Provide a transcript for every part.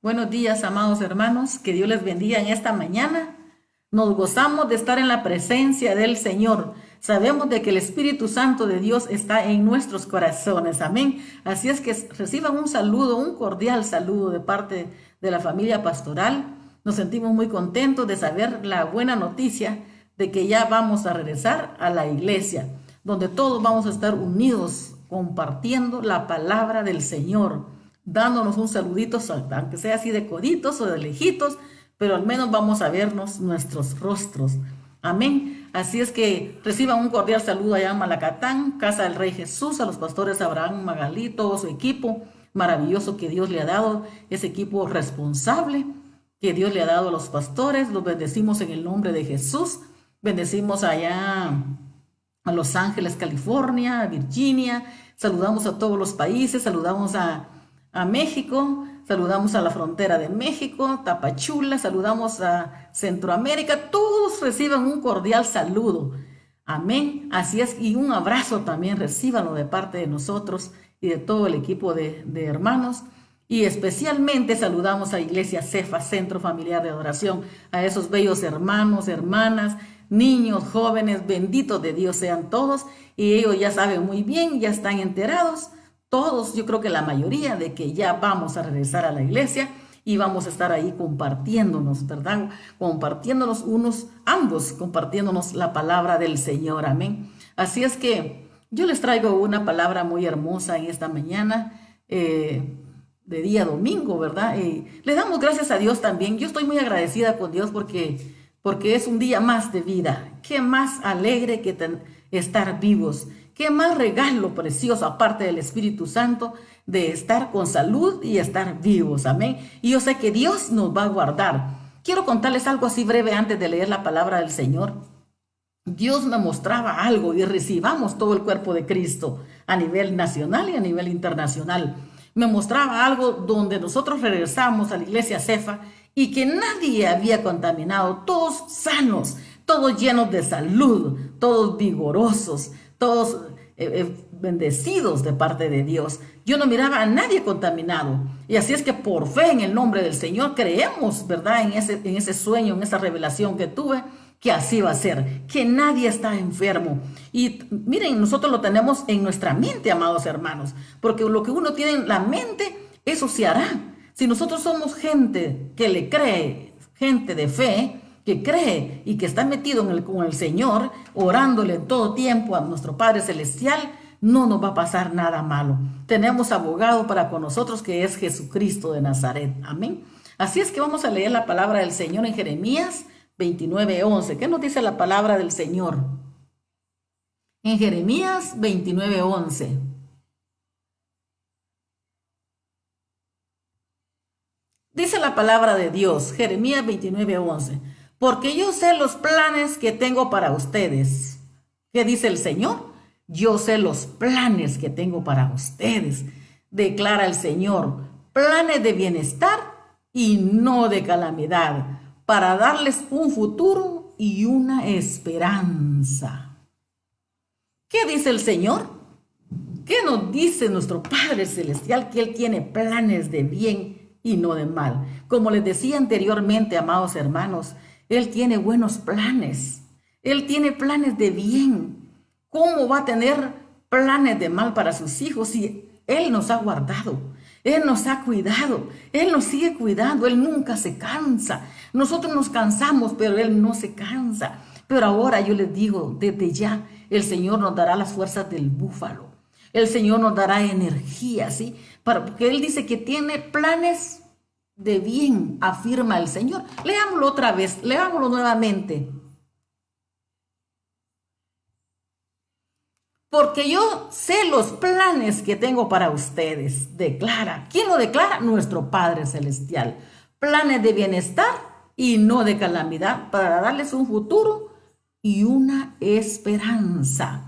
Buenos días, amados hermanos, que Dios les bendiga en esta mañana. Nos gozamos de estar en la presencia del Señor. Sabemos de que el Espíritu Santo de Dios está en nuestros corazones. Amén. Así es que reciban un saludo, un cordial saludo de parte de la familia pastoral. Nos sentimos muy contentos de saber la buena noticia de que ya vamos a regresar a la iglesia, donde todos vamos a estar unidos compartiendo la palabra del Señor, dándonos un saludito, aunque sea así de coditos o de lejitos, pero al menos vamos a vernos nuestros rostros. Amén. Así es que reciban un cordial saludo allá en Malacatán, Casa del Rey Jesús, a los pastores Abraham, Magalito, su equipo maravilloso que Dios le ha dado, ese equipo responsable que Dios le ha dado a los pastores. Los bendecimos en el nombre de Jesús. Bendecimos allá a Los Ángeles, California, a Virginia. Saludamos a todos los países, saludamos a México, saludamos a la frontera de México, Tapachula, saludamos a Centroamérica. Todos reciban un cordial saludo. Amén. Así es, y un abrazo también recíbanlo de parte de nosotros y de todo el equipo de hermanos. Y especialmente saludamos a Iglesia Cefa, Centro Familiar de Adoración, a esos bellos hermanos, hermanas, niños, jóvenes, benditos de Dios sean todos. Y ellos ya saben muy bien, ya están enterados, todos, yo creo que la mayoría, de que ya vamos a regresar a la iglesia y vamos a estar ahí compartiéndonos, ¿verdad? Compartiéndonos ambos, compartiéndonos la palabra del Señor, amén. Así es que yo les traigo una palabra muy hermosa en esta mañana, de día domingo, ¿verdad? Le damos gracias a Dios también. Yo estoy muy agradecida con Dios porque es un día más de vida. Qué más alegre que estar vivos. Qué más regalo precioso, aparte del Espíritu Santo, de estar con salud y estar vivos. Amén. Y yo sé que Dios nos va a guardar. Quiero contarles algo así breve antes de leer la palabra del Señor. Dios me mostraba algo y recibamos todo el cuerpo de Cristo a nivel nacional y a nivel internacional. Me mostraba algo donde nosotros regresamos a la iglesia Cefa y que nadie había contaminado, todos sanos, todos llenos de salud, todos vigorosos, todos bendecidos de parte de Dios. Yo no miraba a nadie contaminado. Y así es que por fe en el nombre del Señor creemos, ¿verdad? En ese sueño, en esa revelación que tuve, que así va a ser, que nadie está enfermo. Y miren, nosotros lo tenemos en nuestra mente, amados hermanos, porque lo que uno tiene en la mente, eso se hará. Si nosotros somos gente que le cree, gente de fe, que cree y que está metido con el Señor, orándole en todo tiempo a nuestro Padre Celestial, no nos va a pasar nada malo. Tenemos abogado para con nosotros, que es Jesucristo de Nazaret. Amén. Así es que vamos a leer la palabra del Señor en Jeremías 29:11. ¿Qué nos dice la palabra del Señor? En Jeremías 29:11. Dice la palabra de Dios, Jeremías 29:11. Porque yo sé los planes que tengo para ustedes. ¿Qué dice el Señor? Yo sé los planes que tengo para ustedes, declara el Señor. Planes de bienestar y no de calamidad, para darles un futuro y una esperanza. ¿Qué dice el Señor? ¿Qué nos dice nuestro Padre Celestial? Que Él tiene planes de bien y no de mal. Como les decía anteriormente, amados hermanos, Él tiene buenos planes. Él tiene planes de bien. ¿Cómo va a tener planes de mal para sus hijos si Él nos ha guardado? Él nos ha cuidado, Él nos sigue cuidando, Él nunca se cansa. Nosotros nos cansamos, pero Él no se cansa. Pero ahora yo les digo, desde ya, el Señor nos dará las fuerzas del búfalo. El Señor nos dará energía, ¿sí? Porque Él dice que tiene planes de bien, afirma el Señor. Leámoslo otra vez, leámoslo nuevamente. Porque yo sé los planes que tengo para ustedes, declara. ¿Quién lo declara? Nuestro Padre Celestial. Planes de bienestar y no de calamidad, para darles un futuro y una esperanza.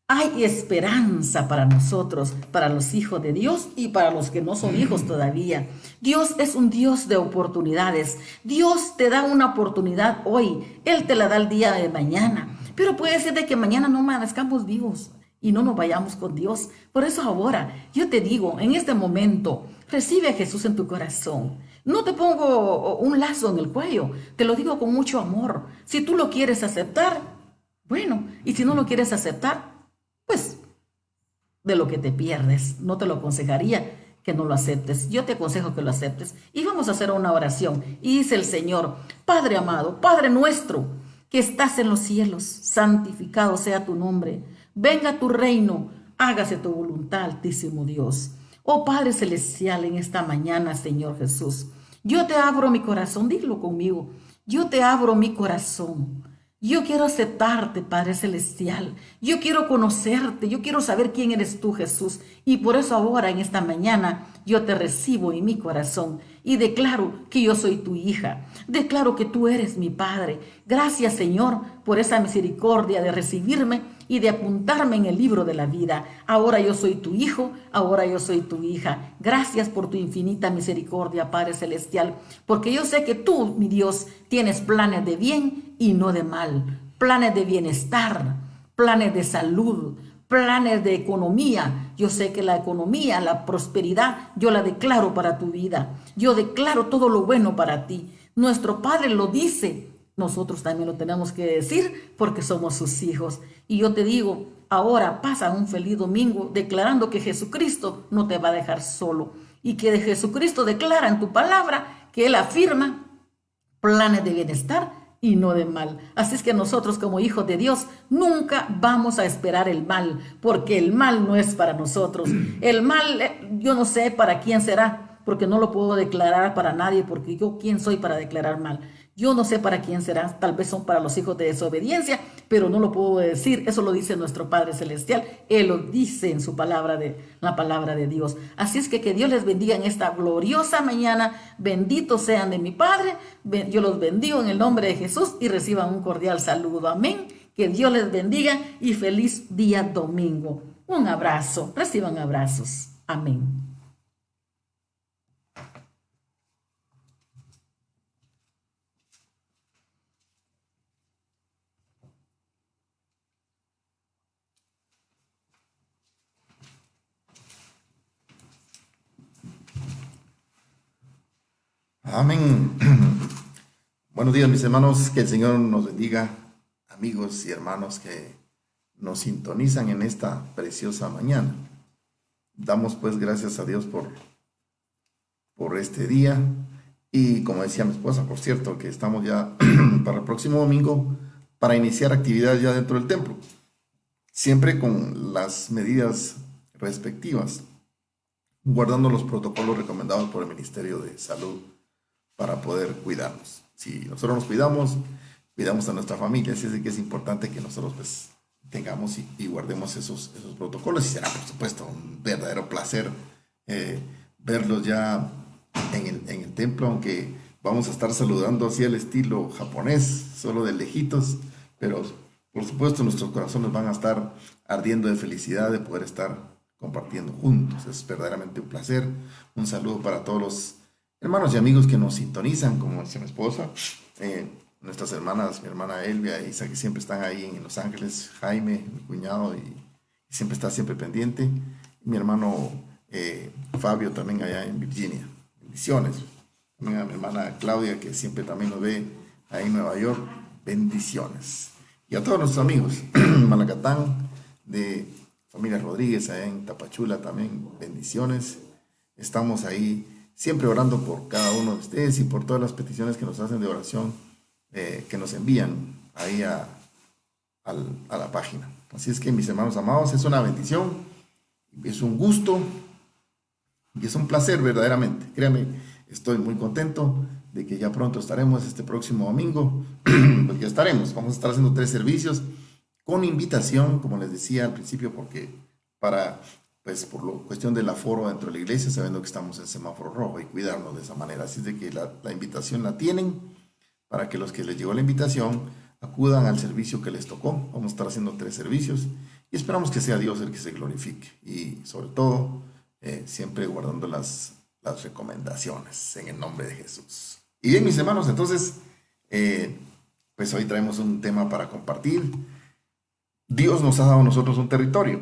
Hay esperanza para nosotros, para los hijos de Dios y para los que no son hijos todavía. Dios es un Dios de oportunidades. Dios te da una oportunidad hoy. Él te la da el día de mañana. Pero puede ser de que mañana no amanezcamos vivos y no nos vayamos con Dios. Por eso ahora yo te digo, en este momento, recibe a Jesús en tu corazón. No te pongo un lazo en el cuello, te lo digo con mucho amor. Si tú lo quieres aceptar, bueno, y si no lo quieres aceptar, pues de lo que te pierdes. No te lo aconsejaría que no lo aceptes. Yo te aconsejo que lo aceptes. Y vamos a hacer una oración. Y dice el Señor, Padre amado, Padre nuestro, que estás en los cielos, santificado sea tu nombre. Venga tu reino, hágase tu voluntad, Altísimo Dios. Oh Padre Celestial, en esta mañana, Señor Jesús, yo te abro mi corazón, dilo conmigo, yo te abro mi corazón. Yo quiero aceptarte, Padre Celestial. Yo quiero conocerte. Yo quiero saber quién eres tú, Jesús. Y por eso ahora, en esta mañana, yo te recibo en mi corazón y declaro que yo soy tu hija. Declaro que tú eres mi Padre. Gracias, Señor, por esa misericordia de recibirme y de apuntarme en el libro de la vida. Ahora yo soy tu hijo, ahora yo soy tu hija. Gracias por tu infinita misericordia, Padre Celestial, porque yo sé que tú, mi Dios, tienes planes de bien y no de mal, planes de bienestar, planes de salud, planes de economía. Yo sé que la economía, la prosperidad, yo la declaro para tu vida. Yo declaro todo lo bueno para ti. Nuestro Padre lo dice. Nosotros también lo tenemos que decir porque somos sus hijos. Y yo te digo, ahora pasa un feliz domingo declarando que Jesucristo no te va a dejar solo y que de Jesucristo declara en tu palabra que Él afirma planes de bienestar y no de mal. Así es que nosotros como hijos de Dios nunca vamos a esperar el mal, porque el mal no es para nosotros. El mal, yo no sé para quién será, porque no lo puedo declarar para nadie, porque yo quién soy para declarar mal. Yo no sé para quién será, tal vez son para los hijos de desobediencia, pero no lo puedo decir. Eso lo dice nuestro Padre Celestial. Él lo dice en su palabra, la palabra de Dios. Así es que Dios les bendiga en esta gloriosa mañana. Benditos sean de mi Padre. Yo los bendigo en el nombre de Jesús y reciban un cordial saludo. Amén. Que Dios les bendiga y feliz día domingo. Un abrazo. Reciban abrazos. Amén. Amén. Buenos días, mis hermanos. Que el Señor nos bendiga, amigos y hermanos que nos sintonizan en esta preciosa mañana. Damos pues gracias a Dios por este día. Y como decía mi esposa, por cierto, que estamos ya para el próximo domingo para iniciar actividades ya dentro del templo. Siempre con las medidas respectivas, guardando los protocolos recomendados por el Ministerio de Salud para poder cuidarnos. Si nosotros nos cuidamos, cuidamos a nuestra familia, así es que es importante que nosotros pues tengamos y guardemos esos protocolos, y será por supuesto un verdadero placer verlos ya en el templo, aunque vamos a estar saludando así al estilo japonés, solo de lejitos, pero por supuesto nuestros corazones van a estar ardiendo de felicidad de poder estar compartiendo juntos. Es verdaderamente un placer. Un saludo para todos los hermanos y amigos que nos sintonizan, como decía mi esposa, nuestras hermanas, mi hermana Elvia y Isa, que siempre están ahí en Los Ángeles, Jaime, mi cuñado, y siempre está siempre pendiente, y mi hermano Fabio también allá en Virginia. Bendiciones. También a mi hermana Claudia, que siempre también nos ve ahí en Nueva York. Bendiciones. Y a todos nuestros amigos, Malacatán, de familia Rodríguez, allá en Tapachula también, bendiciones. Estamos ahí siempre orando por cada uno de ustedes y por todas las peticiones que nos hacen de oración, que nos envían ahí a la página. Así es que, mis hermanos amados, es una bendición, es un gusto y es un placer verdaderamente. Créanme, estoy muy contento de que ya pronto estaremos este próximo domingo, pues ya estaremos, vamos a estar haciendo 3 servicios con invitación, como les decía al principio, porque pues por cuestión del aforo dentro de la iglesia, sabiendo que estamos en semáforo rojo, y cuidarnos de esa manera. Así es de que la invitación la tienen para que los que les llegó la invitación acudan al servicio que les tocó. Vamos a estar haciendo 3 servicios y esperamos que sea Dios el que se glorifique, y sobre todo siempre guardando las recomendaciones en el nombre de Jesús. Y bien, mis hermanos, entonces pues hoy traemos un tema para compartir. Dios nos ha dado a nosotros un territorio.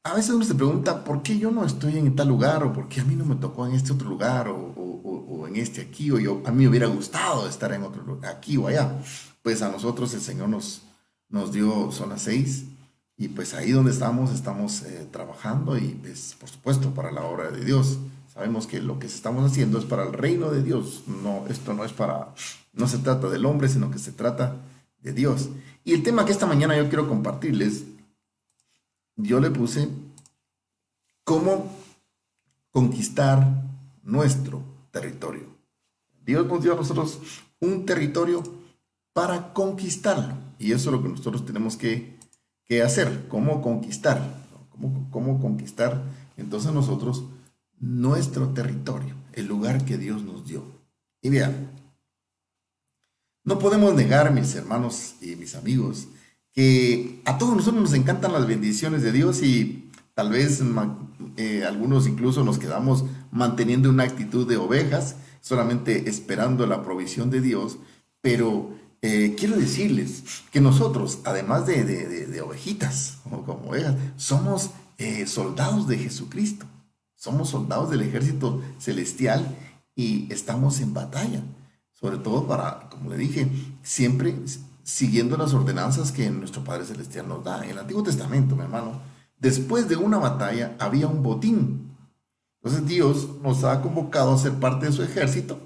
a veces uno se pregunta, ¿por qué yo no estoy en tal lugar? ¿O por qué a mí no me tocó en este otro lugar? O en este aquí, a mí me hubiera gustado estar en otro lugar, aquí o allá. Pues a nosotros el Señor nos dio zona 6 y pues ahí donde estamos trabajando y pues por supuesto para la obra de Dios. Sabemos que lo que estamos haciendo es para el reino de Dios. No, esto no es para, no se trata del hombre, sino que se trata de Dios. Y el tema que esta mañana yo quiero compartirles, yo le puse cómo conquistar nuestro territorio. Dios nos dio a nosotros un territorio para conquistarlo. Y eso es lo que nosotros tenemos que hacer. ¿Cómo conquistar? ¿Cómo conquistar entonces nosotros nuestro territorio? El lugar que Dios nos dio. Y vean, no podemos negar, mis hermanos y mis amigos, que a todos nosotros nos encantan las bendiciones de Dios y tal vez algunos incluso nos quedamos manteniendo una actitud de ovejas, solamente esperando la provisión de Dios, pero quiero decirles que nosotros, además de ovejitas o como ovejas, somos soldados de Jesucristo, somos soldados del ejército celestial y estamos en batalla. Sobre todo para, como le dije, siempre siguiendo las ordenanzas que nuestro Padre Celestial nos da. En el Antiguo Testamento, mi hermano, después de una batalla había un botín. Entonces Dios nos ha convocado a ser parte de su ejército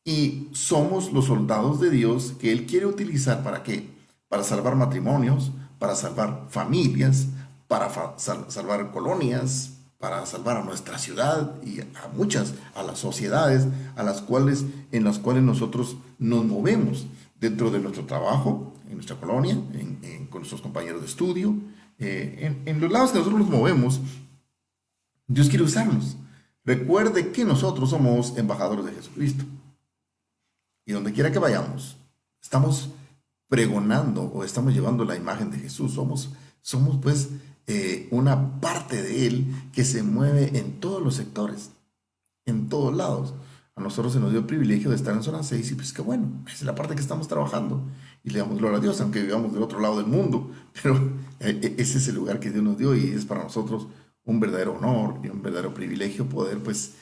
y somos los soldados de Dios que Él quiere utilizar ¿para qué? Para salvar matrimonios, para salvar familias, para salvar colonias, para salvar a nuestra ciudad y a muchas, a las sociedades en las cuales nosotros nos movemos dentro de nuestro trabajo, en nuestra colonia, con nuestros compañeros de estudio, en los lados que nosotros nos movemos, Dios quiere usarnos. Recuerde que nosotros somos embajadores de Jesucristo. Y donde quiera que vayamos, estamos pregonando o estamos llevando la imagen de Jesús. Somos pues una parte de Él que se mueve en todos los sectores, en todos lados. A nosotros se nos dio el privilegio de estar en zona 6 y pues qué bueno, esa es la parte que estamos trabajando. Y le damos gloria a Dios, aunque vivamos del otro lado del mundo. Pero ese es el lugar que Dios nos dio y es para nosotros un verdadero honor y un verdadero privilegio poder pues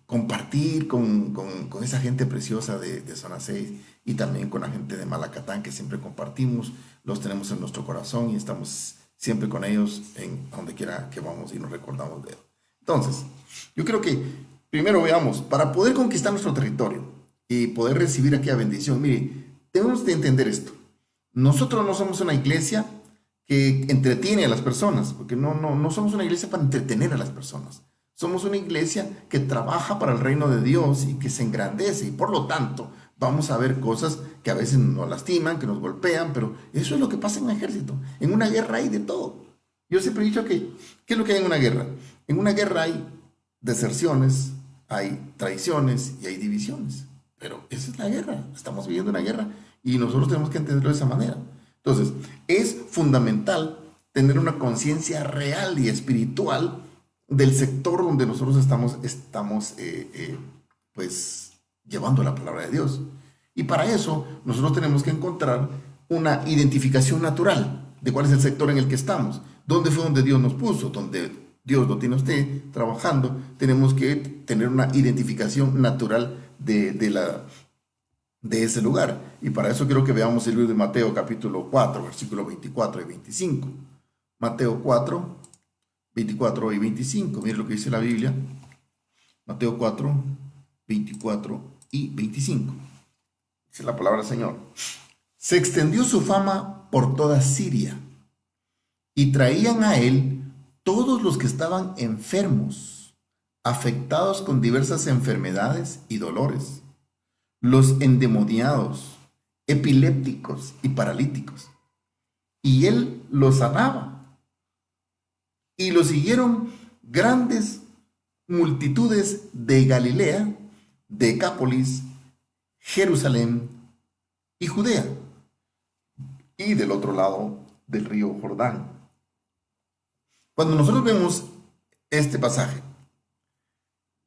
compartir con esa gente preciosa de zona 6 y también con la gente de Malacatán que siempre compartimos, los tenemos en nuestro corazón y estamos siempre con ellos en donde quiera que vamos y nos recordamos de él. Entonces, yo creo que primero veamos, para poder conquistar nuestro territorio y poder recibir aquella bendición, mire, tenemos de entender esto. Nosotros no somos una iglesia que entretiene a las personas, porque no somos una iglesia para entretener a las personas. Somos una iglesia que trabaja para el reino de Dios y que se engrandece y por lo tanto vamos a ver cosas que a veces nos lastiman, que nos golpean, pero eso es lo que pasa en un ejército. En una guerra hay de todo. Yo siempre he dicho que, ¿qué es lo que hay en una guerra? En una guerra hay deserciones, hay traiciones y hay divisiones. Pero esa es la guerra. Estamos viviendo una guerra y nosotros tenemos que entenderlo de esa manera. Entonces, es fundamental tener una conciencia real y espiritual del sector donde nosotros estamos pues llevando la palabra de Dios. Y para eso nosotros tenemos que encontrar una identificación natural de cuál es el sector en el que estamos, dónde fue donde Dios nos puso, donde Dios lo tiene usted trabajando, tenemos que tener una identificación natural de ese lugar. Y para eso quiero que veamos el libro de Mateo capítulo 4, versículos 24 y 25. Mateo 4, 24 y 25. Mire lo que dice la Biblia. Mateo 4, 24 y 25. Dice la palabra del Señor. Se extendió su fama por toda Siria y traían a él todos los que estaban enfermos, afectados con diversas enfermedades y dolores, los endemoniados, epilépticos y paralíticos. Y él los sanaba. Y lo siguieron grandes multitudes de Galilea, Decápolis, Jerusalén y Judea, y del otro lado del río Jordán. Cuando nosotros vemos este pasaje,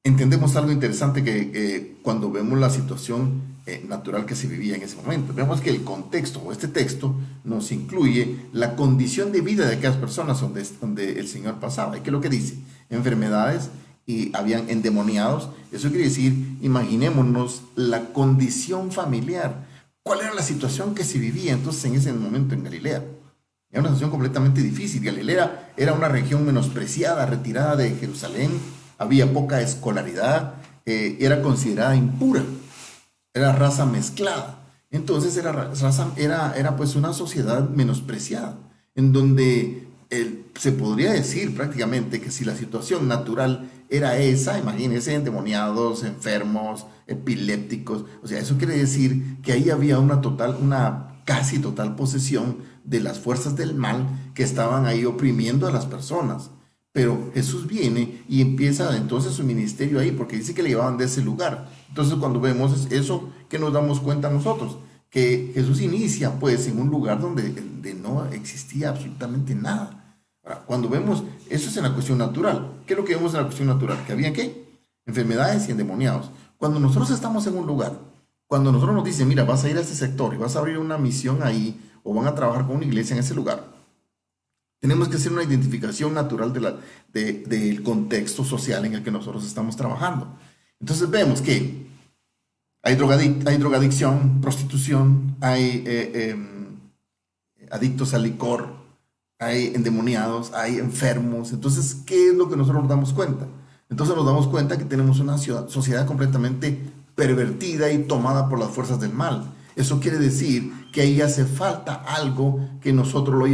entendemos algo interesante que cuando vemos la situación natural que se vivía en ese momento. Vemos que el contexto o este texto nos incluye la condición de vida de aquellas personas donde el Señor pasaba. ¿Y qué es lo que dice? Enfermedades y habían endemoniados. Eso quiere decir, imaginémonos la condición familiar. ¿Cuál era la situación que se vivía entonces en ese momento en Galilea? Era una situación completamente difícil. Galilea era una región menospreciada, retirada de Jerusalén. Había poca escolaridad, era considerada impura, era raza mezclada. Entonces era pues una sociedad menospreciada, en donde se podría decir prácticamente que si la situación natural era esa, imagínense, endemoniados, enfermos, epilépticos, o sea, eso quiere decir que ahí había una casi total posesión de las fuerzas del mal que estaban ahí oprimiendo a las personas. Pero Jesús viene y empieza entonces su ministerio ahí, porque dice que le llevaban de ese lugar. Entonces cuando vemos eso, ¿qué nos damos cuenta nosotros? Que Jesús inicia pues en un lugar donde no existía absolutamente nada. Ahora, cuando vemos, eso es en la cuestión natural. ¿Qué es lo que vemos en la cuestión natural? Que había ¿qué? Enfermedades y endemoniados. Cuando nosotros estamos en un lugar, cuando nosotros nos dicen, mira, vas a ir a este sector y vas a abrir una misión ahí, o van a trabajar con una iglesia en ese lugar, tenemos que hacer una identificación natural del contexto social en el que nosotros estamos trabajando. Entonces vemos que hay drogadicción, prostitución, hay adictos al licor, hay endemoniados, hay enfermos. Entonces, ¿qué es lo que nosotros nos damos cuenta? Entonces nos damos cuenta que tenemos una sociedad completamente pervertida y tomada por las fuerzas del mal. Eso quiere decir que ahí hace falta algo que nosotros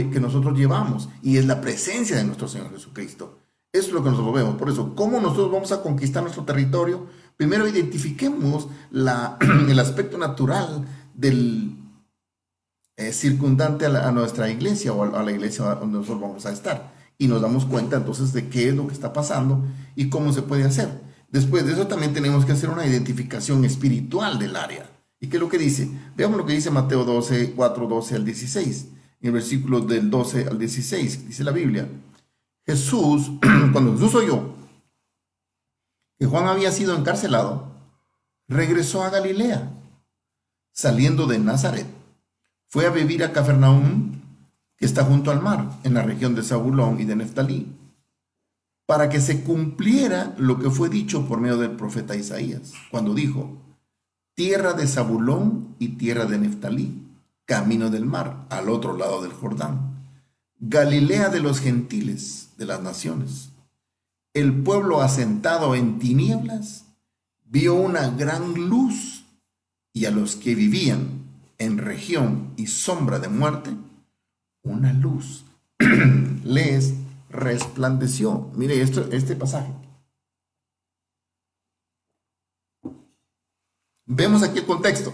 llevamos, y es la presencia de nuestro Señor Jesucristo. Eso es lo que nosotros vemos. Por eso, ¿cómo nosotros vamos a conquistar nuestro territorio? Primero identifiquemos el aspecto natural del circundante a nuestra iglesia o a la iglesia donde nosotros vamos a estar. Y nos damos cuenta entonces de qué es lo que está pasando y cómo se puede hacer. Después de eso también tenemos que hacer una identificación espiritual del área. ¿Y qué es lo que dice? Veamos lo que dice Mateo 12, 4, 12 al 16. En el versículo del 12 al 16 dice la Biblia: Jesús, cuando Jesús oyó que Juan había sido encarcelado, regresó a Galilea. Saliendo de Nazaret, fue a vivir a Cafarnaúm, que está junto al mar, en la región de Zabulón y de Neftalí, para que se cumpliera lo que fue dicho por medio del profeta Isaías, cuando dijo: tierra de Zabulón y tierra de Neftalí, camino del mar, al otro lado del Jordán, Galilea de los gentiles, de las naciones. El pueblo asentado en tinieblas vio una gran luz, y a los que vivían en región y sombra de muerte, una luz les resplandeció. Mire este pasaje. Vemos aquí el contexto,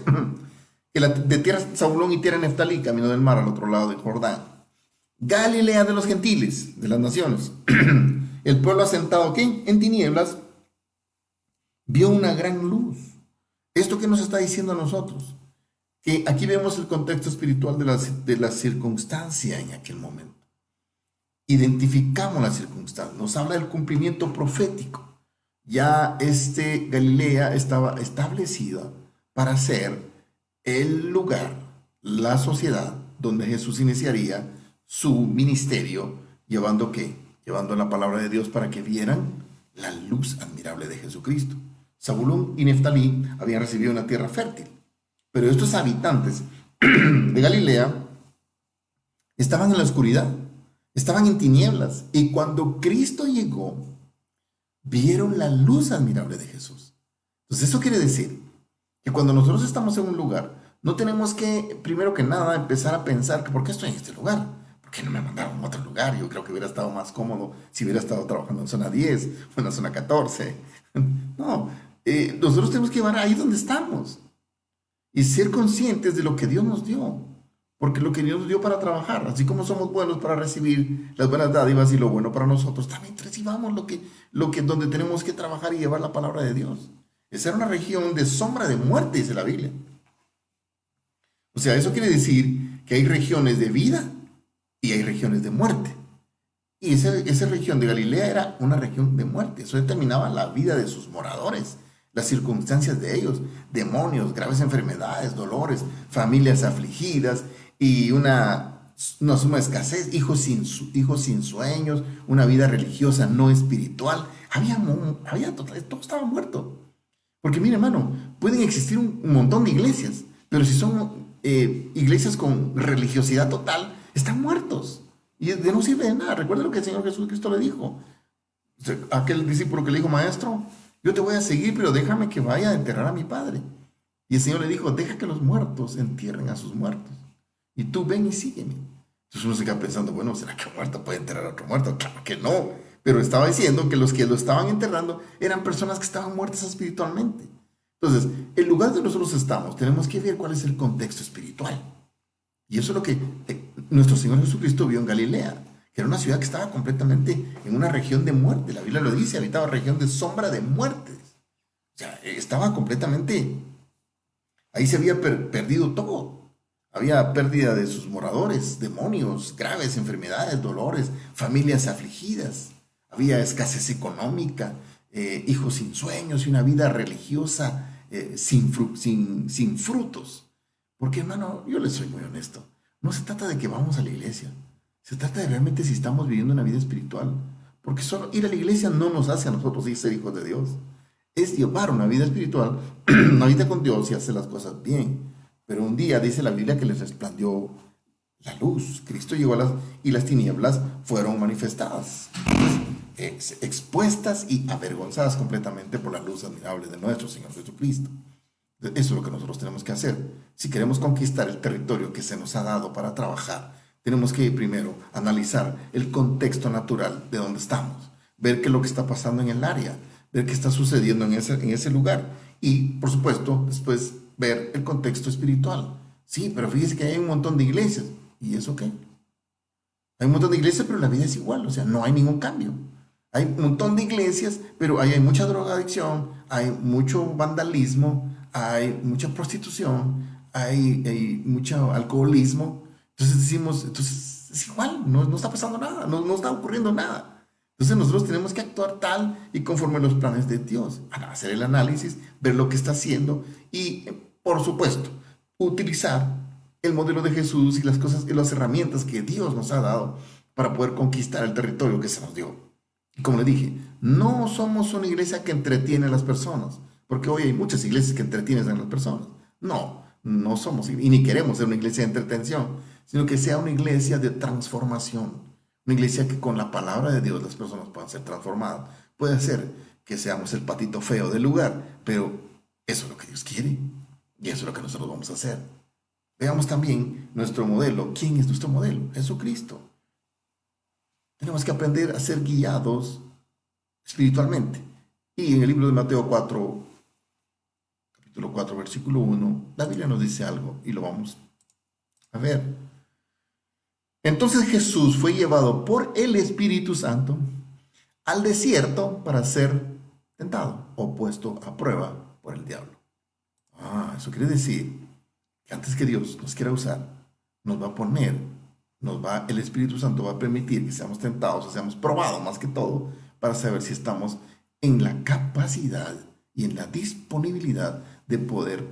que de tierra de Zabulón y tierra de Neftalí, camino del mar, al otro lado del Jordán. Galilea de los gentiles, de las naciones. El pueblo asentado aquí en tinieblas vio una gran luz. ¿Esto qué nos está diciendo a nosotros? Que aquí vemos el contexto espiritual de la circunstancia en aquel momento. Identificamos la circunstancia, nos habla del cumplimiento profético. Ya Galilea estaba establecida para ser el lugar, la sociedad donde Jesús iniciaría su ministerio, llevando la palabra de Dios para que vieran la luz admirable de Jesucristo. Zabulón y Neftalí habían recibido una tierra fértil, pero estos habitantes de Galilea estaban en la oscuridad, estaban en tinieblas, y cuando Cristo llegó, vieron la luz admirable de Jesús. Entonces eso quiere decir que cuando nosotros estamos en un lugar, no tenemos que, primero que nada, empezar a pensar que ¿por qué estoy en este lugar? ¿Por qué no me mandaron a otro lugar? Yo creo que hubiera estado más cómodo si hubiera estado trabajando en zona 10 o en la zona 14. No, nosotros tenemos que llevar ahí donde estamos y ser conscientes de lo que Dios nos dio. Porque lo que Dios nos dio para trabajar, así como somos buenos para recibir las buenas dádivas y lo bueno para nosotros, también recibamos donde tenemos que trabajar y llevar la palabra de Dios. Esa era una región de sombra de muerte, dice la Biblia. O sea, eso quiere decir que hay regiones de vida y hay regiones de muerte. Y esa región de Galilea era una región de muerte. Eso determinaba la vida de sus moradores, las circunstancias de ellos, demonios, graves enfermedades, dolores, familias afligidas y una suma escasez, hijos sin sueños, una vida religiosa no espiritual. Todo estaba muerto. Porque mire, hermano, pueden existir un montón de iglesias, pero si son iglesias con religiosidad total, están muertos. Y de no sirve de nada. Recuerda lo que el Señor Jesucristo le dijo. Aquel discípulo que le dijo, maestro, yo te voy a seguir, pero déjame que vaya a enterrar a mi padre. Y el Señor le dijo, deja que los muertos entierren a sus muertos. Y tú ven y sígueme. Entonces uno se queda pensando, bueno, ¿será que un muerto puede enterrar a otro muerto? Claro que no. Pero estaba diciendo que los que lo estaban enterrando eran personas que estaban muertas espiritualmente. Entonces, el lugar donde nosotros estamos, tenemos que ver cuál es el contexto espiritual. Y eso es lo que nuestro Señor Jesucristo vio en Galilea, que era una ciudad que estaba completamente en una región de muerte. La Biblia lo dice, habitaba región de sombra de muertes. O sea, estaba completamente, ahí se había perdido todo. Había pérdida de sus moradores, demonios, graves enfermedades, dolores, familias afligidas. Había escasez económica, hijos sin sueños y una vida religiosa sin frutos. Porque, hermano, yo les soy muy honesto. No se trata de que vamos a la iglesia. Se trata de realmente si estamos viviendo una vida espiritual. Porque solo ir a la iglesia no nos hace a nosotros ser hijos de Dios. Es llevar una vida espiritual, una vida con Dios y hacer las cosas bien. Pero un día dice la Biblia que les resplandeció la luz. Cristo llegó y las tinieblas fueron manifestadas, expuestas y avergonzadas completamente por la luz admirable de nuestro Señor Jesucristo. Eso es lo que nosotros tenemos que hacer. Si queremos conquistar el territorio que se nos ha dado para trabajar, tenemos que primero analizar el contexto natural de donde estamos, ver qué es lo que está pasando en el área, ver qué está sucediendo en ese lugar y, por supuesto, después ver el contexto espiritual. Sí, pero fíjese que hay un montón de iglesias. ¿Y eso qué? Hay un montón de iglesias, pero la vida es igual, o sea, no hay ningún cambio. Hay un montón de iglesias, pero ahí hay mucha drogadicción, hay mucho vandalismo, hay mucha prostitución, hay mucho alcoholismo. Entonces decimos, entonces es igual, no está pasando nada, no está ocurriendo nada. Entonces nosotros tenemos que actuar tal y conforme a los planes de Dios, hacer el análisis, ver lo que está haciendo y, por supuesto, utilizar el modelo de Jesús y las cosas y las herramientas que Dios nos ha dado para poder conquistar el territorio que se nos dio. Y como le dije, no somos una iglesia que entretiene a las personas, porque hoy hay muchas iglesias que entretienen a las personas. No somos y ni queremos ser una iglesia de entretención, sino que sea una iglesia de transformación. Una iglesia que con la palabra de Dios las personas puedan ser transformadas. Puede ser que seamos el patito feo del lugar, pero eso es lo que Dios quiere y eso es lo que nosotros vamos a hacer. Veamos también nuestro modelo. ¿Quién es nuestro modelo? Jesucristo. Tenemos que aprender a ser guiados espiritualmente. Y en el libro de Mateo 4, capítulo 4, versículo 1, la Biblia nos dice algo y lo vamos a ver. Entonces Jesús fue llevado por el Espíritu Santo al desierto para ser tentado o puesto a prueba por el diablo. Eso quiere decir que antes que Dios nos quiera usar, nos va a poner, el Espíritu Santo va a permitir que seamos tentados, o seamos probados más que todo, para saber si estamos en la capacidad y en la disponibilidad de poder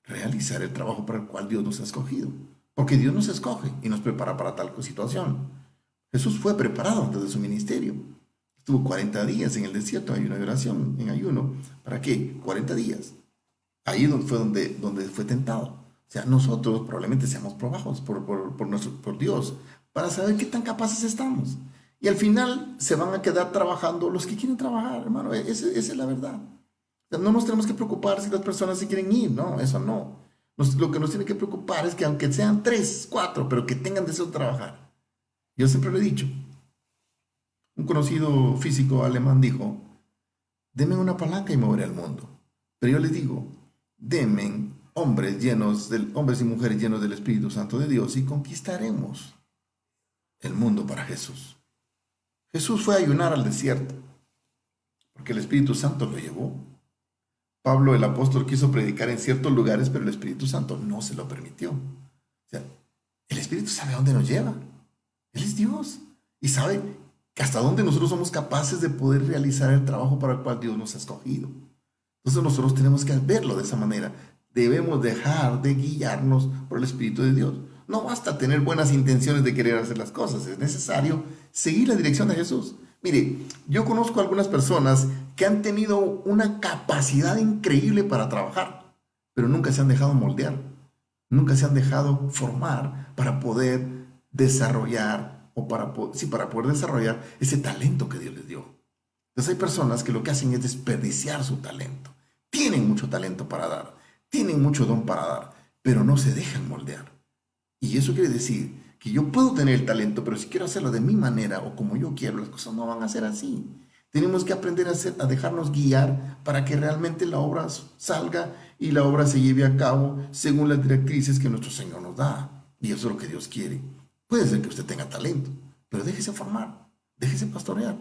realizar el trabajo para el cual Dios nos ha escogido. Porque Dios nos escoge y nos prepara para tal situación. Jesús fue preparado antes de su ministerio. Estuvo 40 días en el desierto, hay una oración en ayuno. ¿Para qué? 40 días. Ahí fue donde fue tentado. O sea, nosotros probablemente seamos probados por Dios para saber qué tan capaces estamos. Y al final se van a quedar trabajando los que quieren trabajar, hermano. Esa es la verdad. O sea, no nos tenemos que preocupar si las personas se quieren ir, no, eso no. Lo que nos tiene que preocupar es que aunque sean 3, 4, pero que tengan deseo de trabajar. Yo siempre lo he dicho. Un conocido físico alemán dijo, denme una palanca y moveré el mundo. Pero yo les digo, denme hombres y mujeres llenos del Espíritu Santo de Dios y conquistaremos el mundo para Jesús. Jesús fue a ayunar al desierto porque el Espíritu Santo lo llevó. Pablo el apóstol quiso predicar en ciertos lugares, pero el Espíritu Santo no se lo permitió. O sea, el Espíritu sabe a dónde nos lleva. Él es Dios. Y sabe hasta dónde nosotros somos capaces de poder realizar el trabajo para el cual Dios nos ha escogido. Entonces nosotros tenemos que verlo de esa manera. Debemos dejar de guiarnos por el Espíritu de Dios. No basta tener buenas intenciones de querer hacer las cosas, es necesario seguir la dirección de Jesús. Mire, yo conozco algunas personas que han tenido una capacidad increíble para trabajar, pero nunca se han dejado moldear, nunca se han dejado formar para poder desarrollar para poder desarrollar ese talento que Dios les dio. Entonces hay personas que lo que hacen es desperdiciar su talento. Tienen mucho talento para dar, tienen mucho don para dar, pero no se dejan moldear. Y eso quiere decir que yo puedo tener el talento, pero si quiero hacerlo de mi manera o como yo quiero, las cosas no van a ser así. Tenemos que aprender a dejarnos guiar para que realmente la obra salga y la obra se lleve a cabo según las directrices que nuestro Señor nos da. Y eso es lo que Dios quiere. Puede ser que usted tenga talento, pero déjese formar, déjese pastorear,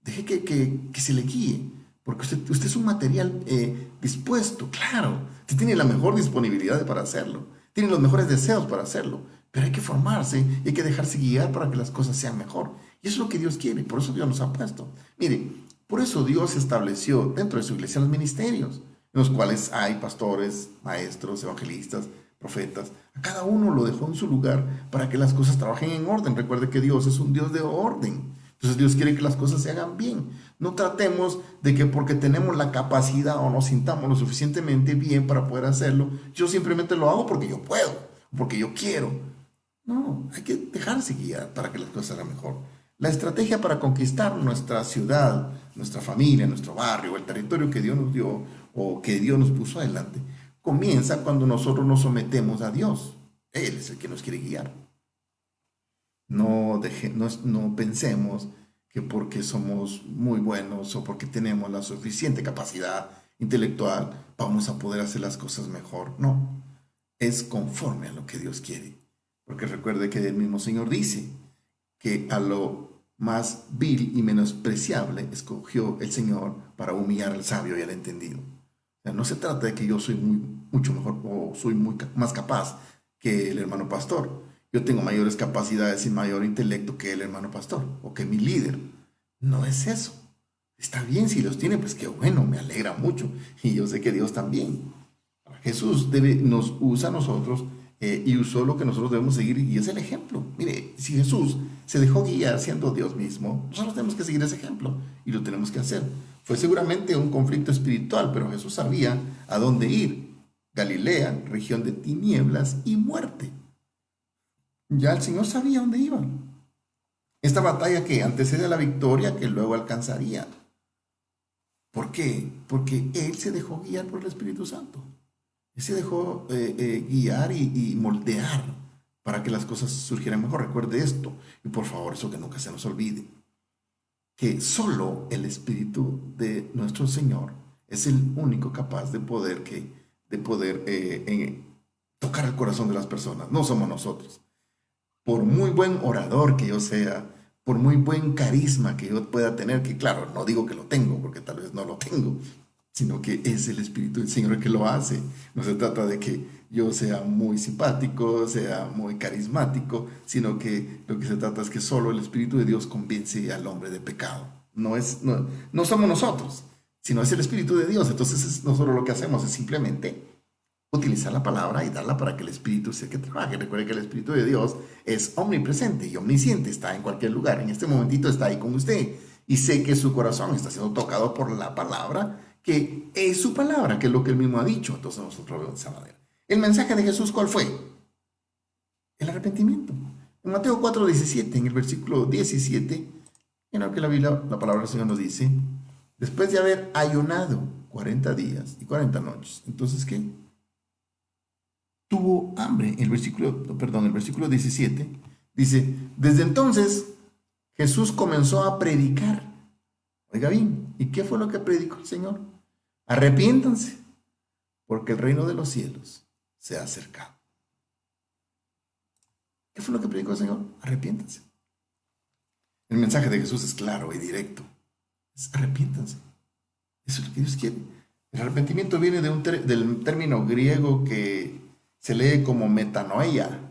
deje que se le guíe, porque usted es un material dispuesto, claro. Usted tiene la mejor disponibilidad para hacerlo, tiene los mejores deseos para hacerlo, pero hay que formarse y hay que dejarse guiar para que las cosas sean mejor. Y eso es lo que Dios quiere, por eso Dios nos ha puesto. Mire, por eso Dios estableció dentro de su iglesia los ministerios, en los cuales hay pastores, maestros, evangelistas, profetas. A cada uno lo dejó en su lugar para que las cosas trabajen en orden. Recuerde que Dios es un Dios de orden. Entonces Dios quiere que las cosas se hagan bien. No tratemos de que porque tenemos la capacidad o nos sintamos lo suficientemente bien para poder hacerlo, yo simplemente lo hago porque yo puedo, porque yo quiero. No, hay que dejarse guiar para que las cosas salgan mejor. La estrategia para conquistar nuestra ciudad, nuestra familia, nuestro barrio, el territorio que Dios nos dio o que Dios nos puso adelante, comienza cuando nosotros nos sometemos a Dios. Él es el que nos quiere guiar. No pensemos que porque somos muy buenos o porque tenemos la suficiente capacidad intelectual vamos a poder hacer las cosas mejor. No, es conforme a lo que Dios quiere. Porque recuerde que el mismo Señor dice que a lo más vil y menospreciable escogió el Señor para humillar al sabio y al entendido. O sea, no se trata de que yo soy mucho mejor o soy más capaz que el hermano pastor. Yo tengo mayores capacidades y mayor intelecto que el hermano pastor o que mi líder. No es eso. Está bien si los tiene, pues qué bueno, me alegra mucho. Y yo sé que Dios también. Jesús nos usa a nosotros y usó lo que nosotros debemos seguir y es el ejemplo. Mire, si Jesús se dejó guiar siendo Dios mismo, nosotros tenemos que seguir ese ejemplo y lo tenemos que hacer. Fue seguramente un conflicto espiritual, pero Jesús sabía a dónde ir. Galilea, región de tinieblas y muerte. Ya el Señor sabía dónde iban. Esta batalla que antecede a la victoria que luego alcanzaría. ¿Por qué? Porque Él se dejó guiar por el Espíritu Santo. Él se dejó guiar y moldear para que las cosas surgieran mejor. Recuerde esto. Y por favor, eso que nunca se nos olvide. Que solo el Espíritu de nuestro Señor es el único capaz de poder tocar el corazón de las personas. No somos nosotros. Por muy buen orador que yo sea, por muy buen carisma que yo pueda tener, que claro, no digo que lo tengo, porque tal vez no lo tengo, sino que es el Espíritu del Señor el que lo hace. No se trata de que yo sea muy simpático, sea muy carismático, sino que lo que se trata es que solo el Espíritu de Dios convence al hombre de pecado. No somos nosotros, sino es el Espíritu de Dios. Entonces nosotros lo que hacemos es simplemente utilizar la palabra y darla para que el Espíritu sea el que trabaje. Recuerde que el Espíritu de Dios es omnipresente y omnisciente, está en cualquier lugar. En este momentito está ahí con usted y sé que su corazón está siendo tocado por la palabra, que es su palabra, que es lo que él mismo ha dicho. Entonces nosotros vemos de esa manera. ¿El mensaje de Jesús cuál fue? El arrepentimiento. En Mateo 4:17, en el versículo 17, en lo que la palabra del Señor nos dice, después de haber ayunado 40 días y 40 noches, entonces ¿qué? Tuvo hambre. El versículo 17 dice, desde entonces Jesús comenzó a predicar. Oiga bien, ¿y qué fue lo que predicó el Señor? Arrepiéntanse, porque el reino de los cielos se ha acercado. ¿Qué fue lo que predicó el Señor? Arrepiéntanse. El mensaje de Jesús es claro y directo. Es arrepiéntanse. Eso es lo que Dios quiere. El arrepentimiento viene del término griego que se lee como metanoia.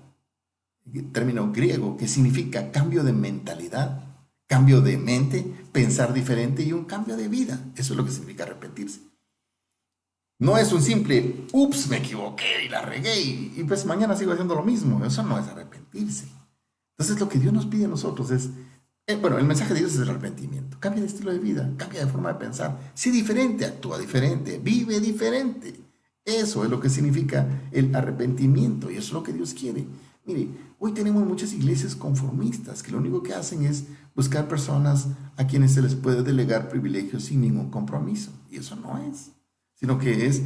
término griego que significa cambio de mentalidad, cambio de mente, pensar diferente y un cambio de vida. Eso es lo que significa arrepentirse. No es un simple, ups, me equivoqué y la regué y pues mañana sigo haciendo lo mismo. Eso no es arrepentirse. Entonces lo que Dios nos pide a nosotros es, bueno, el mensaje de Dios es el arrepentimiento. Cambia de estilo de vida, cambia de forma de pensar. Sé diferente, actúa diferente, vive diferente. Eso es lo que significa el arrepentimiento y eso es lo que Dios quiere. Mire, hoy tenemos muchas iglesias conformistas que lo único que hacen es buscar personas a quienes se les puede delegar privilegios sin ningún compromiso. Y eso no es, sino que es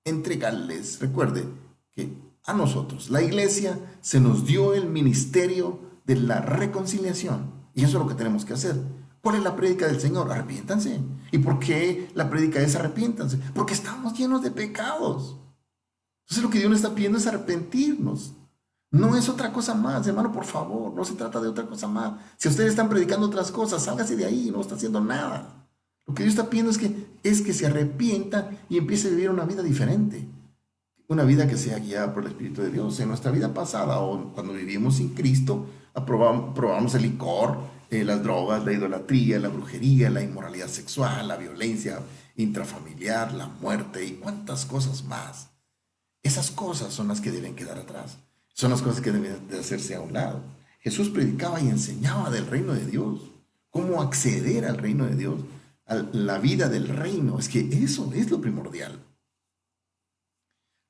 entregarles. Recuerde que a nosotros, la iglesia, se nos dio el ministerio de la reconciliación. Y eso es lo que tenemos que hacer. ¿Cuál es la prédica del Señor? Arrepiéntanse. ¿Y por qué la prédica es arrepiéntanse? Porque estamos llenos de pecados. Entonces lo que Dios nos está pidiendo es arrepentirnos. No es otra cosa más, hermano, por favor. No se trata de otra cosa más. Si ustedes están predicando otras cosas, sálgase de ahí, no está haciendo nada. Lo que Dios está pidiendo es que se arrepienta y empiece a vivir una vida diferente. Una vida que sea guiada por el Espíritu de Dios. En nuestra vida pasada o cuando vivimos sin Cristo, probamos el licor, las drogas, la idolatría, la brujería, la inmoralidad sexual, la violencia intrafamiliar, la muerte y cuántas cosas más. Esas cosas son las que deben quedar atrás. Son las cosas que deben de hacerse a un lado. Jesús predicaba y enseñaba del reino de Dios. Cómo acceder al reino de Dios, a la vida del reino. Es que eso es lo primordial.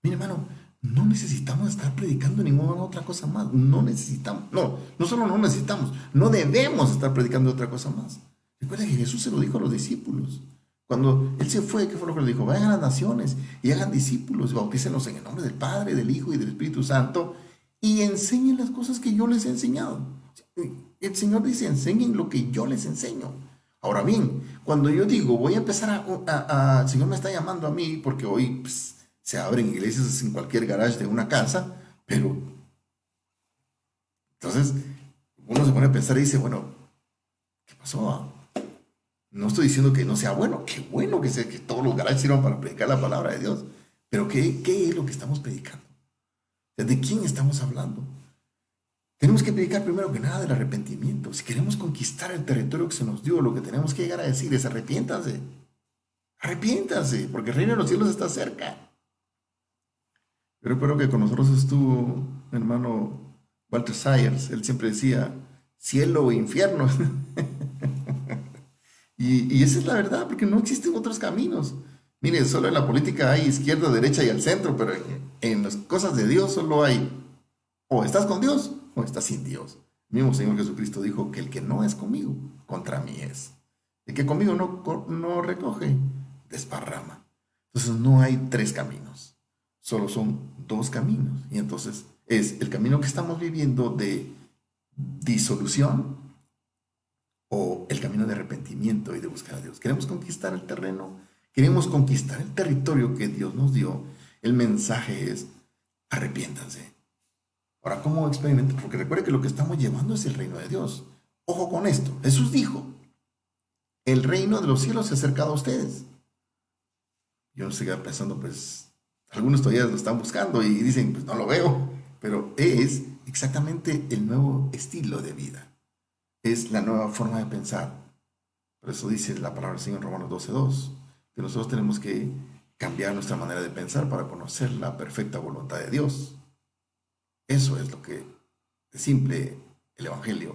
Mira, hermano, no necesitamos estar predicando ninguna otra cosa más. No necesitamos. No solo no necesitamos, no debemos estar predicando otra cosa más. Recuerda que Jesús se lo dijo a los discípulos. Cuando Él se fue, ¿qué fue lo que le dijo? Vayan a las naciones y hagan discípulos, bautícenlos en el nombre del Padre, del Hijo y del Espíritu Santo y enseñen las cosas que yo les he enseñado. El Señor dice, enseñen lo que yo les enseño. Ahora bien, cuando yo digo, voy a empezar el Señor me está llamando a mí porque hoy pues, se abren iglesias en cualquier garage de una casa, pero entonces uno se pone a pensar y dice, bueno, ¿qué pasó? No estoy diciendo que no sea bueno, qué bueno que todos los garajes sirvan para predicar la palabra de Dios, pero ¿qué es lo que estamos predicando? ¿De quién estamos hablando? Tenemos que predicar primero que nada del arrepentimiento. Si queremos conquistar el territorio que se nos dio, lo que tenemos que llegar a decir es arrepiéntanse. Arrepiéntanse, porque el reino de los cielos está cerca. Yo recuerdo que con nosotros estuvo mi hermano Walter Sayers. Él siempre decía, cielo o infierno. Y esa es la verdad, porque no existen otros caminos. Mire, solo en la política hay izquierda, derecha y al centro, pero en las cosas de Dios solo hay o estás con Dios o estás sin Dios. El mismo Señor Jesucristo dijo que el que no es conmigo, contra mí es. El que conmigo no recoge, desparrama. Entonces no hay tres caminos, solo son dos caminos. Y entonces es el camino que estamos viviendo de disolución o el camino de arrepentimiento y de buscar a Dios. Queremos conquistar el terreno, queremos conquistar el territorio que Dios nos dio. El mensaje es arrepiéntanse. Ahora, ¿cómo experimentar? Porque recuerde que lo que estamos llevando es el reino de Dios. Ojo con esto. Jesús dijo, el reino de los cielos se ha acercado a ustedes. Yo no estoy pensando, pues, algunos todavía lo están buscando y dicen, pues no lo veo. Pero es exactamente el nuevo estilo de vida. Es la nueva forma de pensar. Por eso dice la palabra del Señor en Romanos 12:2, que nosotros tenemos que cambiar nuestra manera de pensar para conocer la perfecta voluntad de Dios. Eso es lo que es simple el Evangelio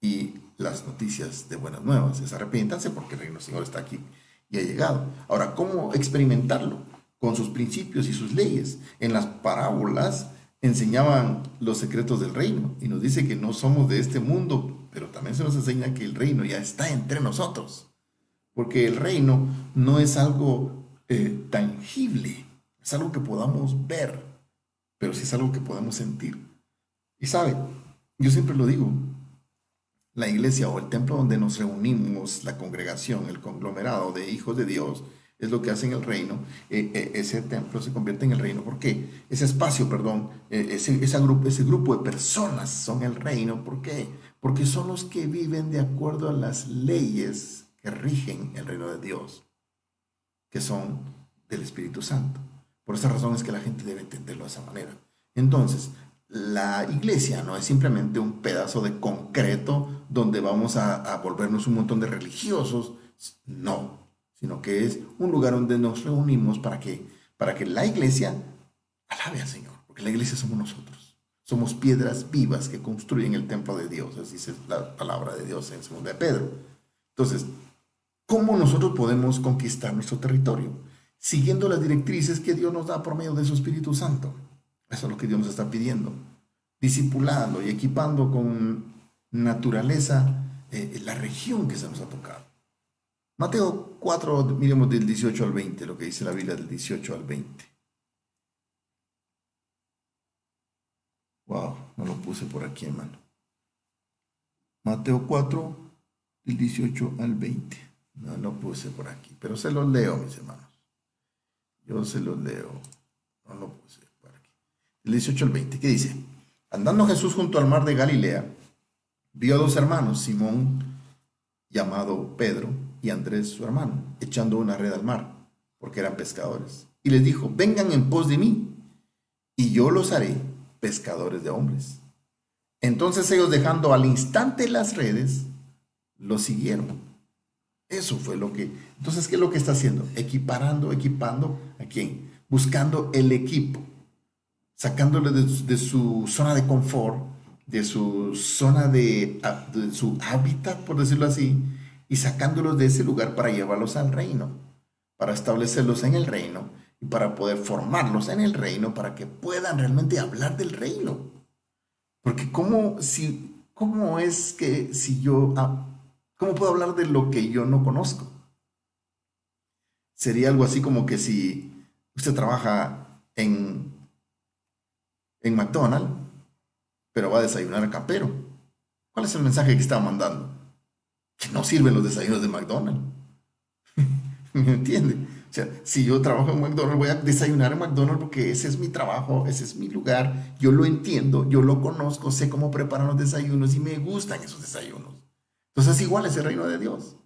y las noticias de buenas nuevas. Es arrepiéntanse porque el reino del Señor está aquí y ha llegado. Ahora, ¿cómo experimentarlo? Con sus principios y sus leyes. En las parábolas enseñaban los secretos del reino y nos dice que no somos de este mundo, pero también se nos enseña que el reino ya está entre nosotros, porque el reino no es algo tangible, es algo que podamos ver, pero sí es algo que podemos sentir. Y sabe, yo siempre lo digo, la iglesia o el templo donde nos reunimos, la congregación, el conglomerado de hijos de Dios, es lo que hace en el reino. Ese templo se convierte en el reino. ¿Por qué? Ese espacio, perdón, ese grupo de personas son el reino. ¿Por qué? Porque son los que viven de acuerdo a las leyes que rigen el reino de Dios, que son del Espíritu Santo. Por esa razón es que la gente debe entenderlo de esa manera. Entonces, la iglesia no es simplemente un pedazo de concreto donde vamos a volvernos un montón de religiosos, no, sino que es un lugar donde nos reunimos para que la iglesia alabe al Señor, porque la iglesia somos nosotros. Somos piedras vivas que construyen el templo de Dios, así dice la palabra de Dios en 2 de Pedro. Entonces, ¿cómo nosotros podemos conquistar nuestro territorio? Siguiendo las directrices que Dios nos da por medio de su Espíritu Santo. Eso es lo que Dios nos está pidiendo. Discipulando y equipando con naturaleza la región que se nos ha tocado. Mateo 4, miremos del 18 al 20, lo que dice la Biblia del 18 al 20. Wow, no lo puse por aquí, hermano. Mateo 4, del 18 al 20. No lo puse por aquí, pero se los leo, mis hermanos. Yo se los leo. No lo puse por aquí. El 18 al 20, ¿qué dice? Andando Jesús junto al mar de Galilea, vio a dos hermanos, Simón, llamado Pedro, y Andrés, su hermano, echando una red al mar, porque eran pescadores. Y les dijo, vengan en pos de mí, y yo los haré pescadores de hombres. Entonces ellos, dejando al instante las redes, los siguieron. Eso fue lo que... Entonces, ¿qué es lo que está haciendo? Equipando. ¿A quién? Buscando el equipo. Sacándole de su zona de confort, de su zona de su hábitat, por decirlo así, y sacándolos de ese lugar para llevarlos al reino, para establecerlos en el reino y para poder formarlos en el reino para que puedan realmente hablar del reino. Porque ¿cómo es que si yo... ¿Cómo puedo hablar de lo que yo no conozco? Sería algo así como que si usted trabaja en McDonald's, pero va a desayunar a Campero. ¿Cuál es el mensaje que está mandando? Que no sirven los desayunos de McDonald's. ¿Me entiende? O sea, si yo trabajo en McDonald's, voy a desayunar en McDonald's porque ese es mi trabajo, ese es mi lugar, yo lo entiendo, yo lo conozco, sé cómo preparan los desayunos y me gustan esos desayunos. Entonces igual es el reino de Dios.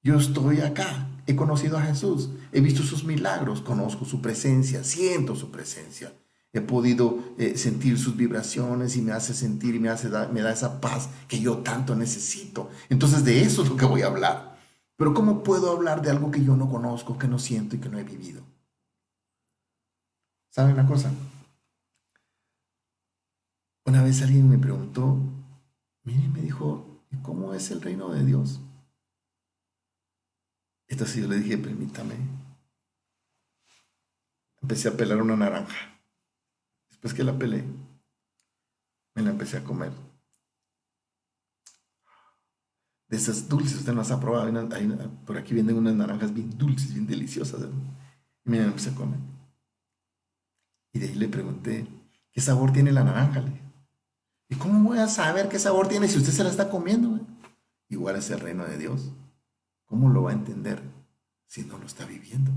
Yo estoy acá, he conocido a Jesús, he visto sus milagros, conozco su presencia, siento su presencia. He podido sentir sus vibraciones y me hace sentir y me da esa paz que yo tanto necesito. Entonces de eso es lo que voy a hablar. Pero ¿cómo puedo hablar de algo que yo no conozco, que no siento y que no he vivido? ¿Saben una cosa? Una vez alguien me preguntó, mire, me dijo, ¿y cómo es el reino de Dios? Entonces yo le dije, permítame. Empecé a pelar una naranja. Después que la pelé, me la empecé a comer. De esas dulces, usted no las ha probado. Por aquí venden unas naranjas bien dulces, bien deliciosas. Y me la empecé a comer. Y de ahí le pregunté, ¿qué sabor tiene la naranja? Le dije, ¿y cómo voy a saber qué sabor tiene si usted se la está comiendo? Igual es el reino de Dios. ¿Cómo lo va a entender si no lo está viviendo?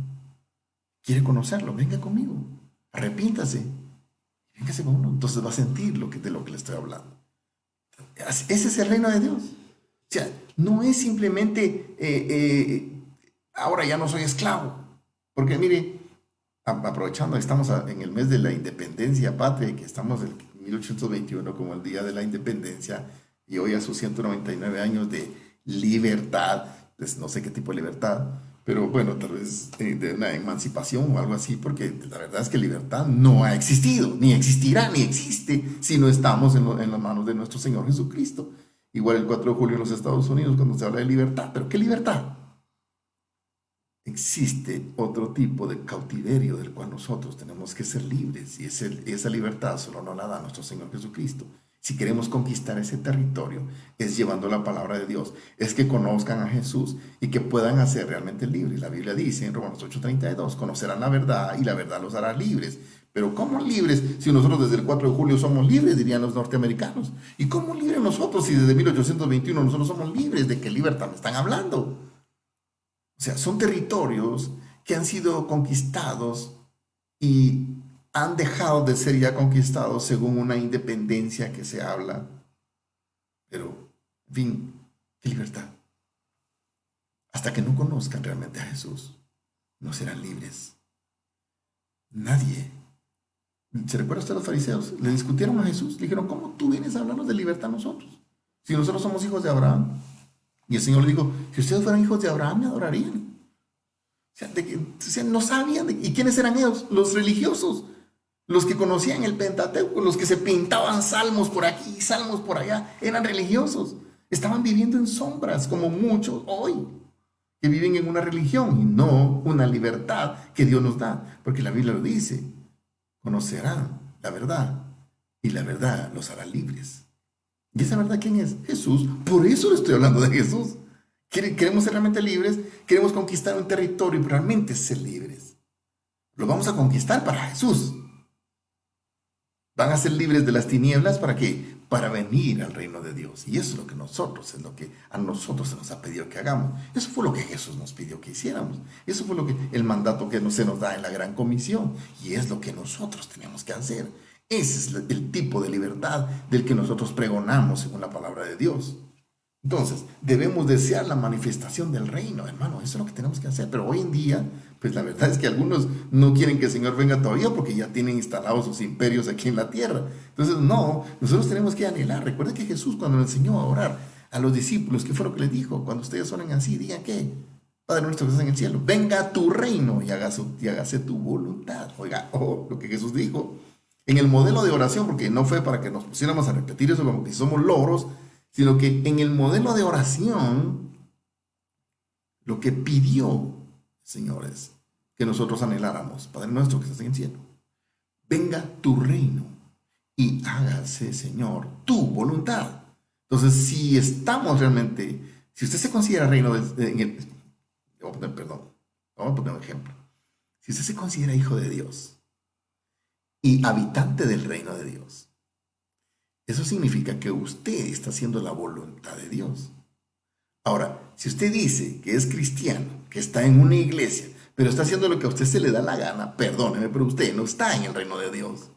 ¿Quiere conocerlo? Venga conmigo. Arrepiéntase. Véngase con uno. Entonces va a sentir de lo que le estoy hablando. Ese es el reino de Dios. O sea, no es simplemente ahora ya no soy esclavo. Porque mire, aprovechando, estamos en el mes de la independencia patria, que estamos en 1821 como el día de la independencia, y hoy a sus 199 años de libertad, pues no sé qué tipo de libertad, pero bueno, tal vez de una emancipación o algo así, porque la verdad es que libertad no ha existido, ni existirá, ni existe, si no estamos en las manos de nuestro Señor Jesucristo. Igual el 4 de julio en los Estados Unidos cuando se habla de libertad, pero ¿qué libertad? Existe otro tipo de cautiverio del cual nosotros tenemos que ser libres y esa libertad solo nos la da nuestro Señor Jesucristo. Si queremos conquistar ese territorio, es llevando la palabra de Dios, es que conozcan a Jesús y que puedan hacer realmente libres. La Biblia dice en Romanos 8:32, conocerán la verdad y la verdad los hará libres. Pero ¿cómo libres si nosotros desde el 4 de julio somos libres, dirían los norteamericanos? ¿Y cómo libres nosotros si desde 1821 nosotros somos libres? ¿De qué libertad me están hablando? O sea, son territorios que han sido conquistados y han dejado de ser ya conquistados según una independencia que se habla. Pero, en fin, qué libertad. Hasta que no conozcan realmente a Jesús, no serán libres. Nadie ¿Se recuerda usted a los fariseos? Le discutieron a Jesús. Le dijeron, ¿cómo tú vienes a hablarnos de libertad a nosotros? Si nosotros somos hijos de Abraham. Y el Señor le dijo, si ustedes fueran hijos de Abraham, me adorarían. O sea, no sabían. ¿Y quiénes eran ellos? Los religiosos. Los que conocían el Pentateuco, los que se pintaban salmos por aquí y salmos por allá, eran religiosos. Estaban viviendo en sombras, como muchos hoy, que viven en una religión y no una libertad que Dios nos da. Porque la Biblia lo dice, conocerán la verdad y la verdad los hará libres. ¿Y esa verdad quién es? Jesús. Por eso le estoy hablando de Jesús. Queremos ser realmente libres, queremos conquistar un territorio y realmente ser libres. Lo vamos a conquistar para Jesús. Van a ser libres de las tinieblas, ¿para qué? Para venir al reino de Dios. Y eso es lo que a nosotros se nos ha pedido que hagamos. Eso fue lo que Jesús nos pidió que hiciéramos. Eso fue el mandato que se nos da en la gran comisión. Y es lo que nosotros tenemos que hacer. Ese es el tipo de libertad del que nosotros pregonamos según la palabra de Dios. Entonces, debemos desear la manifestación del reino, hermano. Eso es lo que tenemos que hacer. Pero hoy en día, pues la verdad es que algunos no quieren que el Señor venga todavía porque ya tienen instalados sus imperios aquí en la tierra. Entonces, no, nosotros tenemos que anhelar. Recuerden que Jesús, cuando le enseñó a orar a los discípulos, ¿qué fue lo que les dijo? Cuando ustedes oren así, digan ¿qué? Padre nuestro que estás en el cielo, venga tu reino y hágase tu voluntad. Oiga, lo que Jesús dijo. En el modelo de oración, porque no fue para que nos pusiéramos a repetir eso como que somos loros, sino que en el modelo de oración, lo que pidió, señores, que nosotros anheláramos, Padre nuestro que estás en el cielo, venga tu reino y hágase, Señor, tu voluntad. Entonces, si estamos realmente, si usted se considera reino vamos a poner un ejemplo. Si usted se considera hijo de Dios y habitante del reino de Dios, eso significa que usted está haciendo la voluntad de Dios. Ahora, si usted dice que es cristiano, que está en una iglesia, pero está haciendo lo que a usted se le da la gana, perdóneme, pero usted no está en el reino de Dios.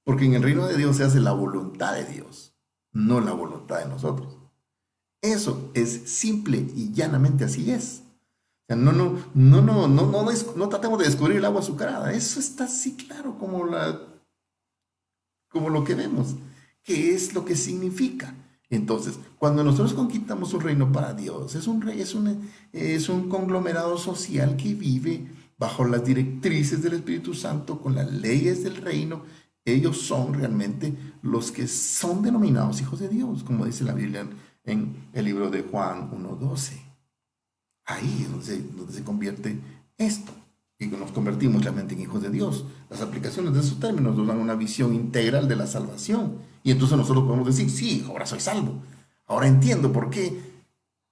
Porque en el reino de Dios se hace la voluntad de Dios, no la voluntad de nosotros. Eso es simple y llanamente así es. O sea, no tratemos de descubrir el agua azucarada. Eso está así claro como lo que vemos. ¿Qué es lo que significa? Entonces, cuando nosotros conquistamos un reino para Dios, es un conglomerado social que vive bajo las directrices del Espíritu Santo, con las leyes del reino. Ellos son realmente los que son denominados hijos de Dios, como dice la Biblia en el libro de Juan 1:12. Ahí es donde se convierte esto. Y nos convertimos realmente en hijos de Dios. Las aplicaciones de esos términos nos dan una visión integral de la salvación. Y entonces nosotros podemos decir, sí, ahora soy salvo. Ahora entiendo por qué